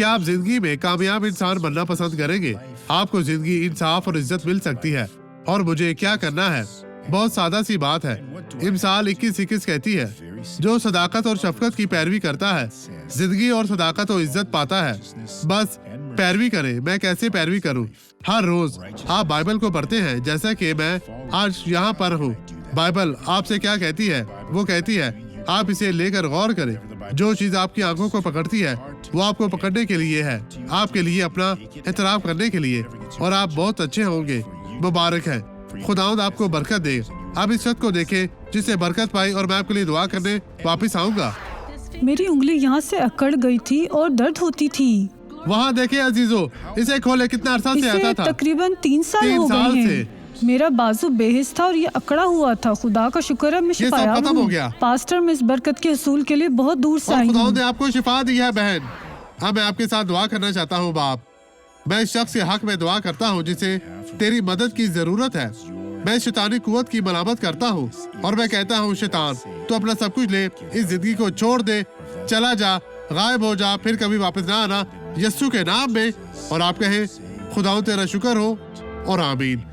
क्या आप जिंदगी में कामयाब इंसान बनना पसंद करेंगे? आपको जिंदगी इंसाफ और इज्जत मिल सकती है। और मुझे क्या करना है? बहुत सादा सी बात है। इमसाल 21-21 कहती है, जो सदाकत और शफकत की पैरवी करता है जिंदगी और सदाकत और इज्जत पाता है। बस पैरवी करें। मैं कैसे पैरवी करूं? हर रोज आप बाइबल को पढ़ते हैं, जैसा कि मैं आज यहाँ पर हूँ। बाइबल आपसे क्या कहती है? वो कहती है आप इसे लेकर गौर करें। जो चीज आपकी आंखों को पकड़ती है वो आपको पकड़ने के लिए है, आपके लिए अपना एहतराम करने के लिए, और आप बहुत अच्छे होंगे। मुबारक है। खुदावंद आपको बरकत दे। आप इस शख्स को देखें जिससे बरकत पाई, और मैं आपके लिए दुआ करने वापस आऊंगा। मेरी उंगली यहाँ से अकड़ गई थी और दर्द होती थी। वहाँ देखे अजीजों, इसे खोले। कितना अरसा से इसे आता था? तकरीबन 3 साल हो साल गए से। हैं। मेरा बाजू बेहिस था और ये अकड़ा हुआ था। खुदा का शुक्र है मैं सब शिफायाब खत्म हो हूँ। गया। पास्टर, मैं इस बरकत के हसूल के लिए बहुत दूर से और आई खुदावंद हूँ। ने आपको शिफा दी है बहन। अब मैं आपके साथ दुआ करना चाहता हूँ बाप। मैं इस शख्स के हक में दुआ करता हूँ जिसे तेरी मदद की जरूरत है। मैं शैतानी कुव्वत की मलामत करता हूँ और मैं कहता हूँ शैतान, तू अपना सब कुछ ले, इस जिंदगी को छोड़ दे, चला जा, गायब हो जा, फिर कभी वापस ना आना, यस्सु के नाम में। और आप कहें खुदावंद तेरा शुक्र हो और आमीन।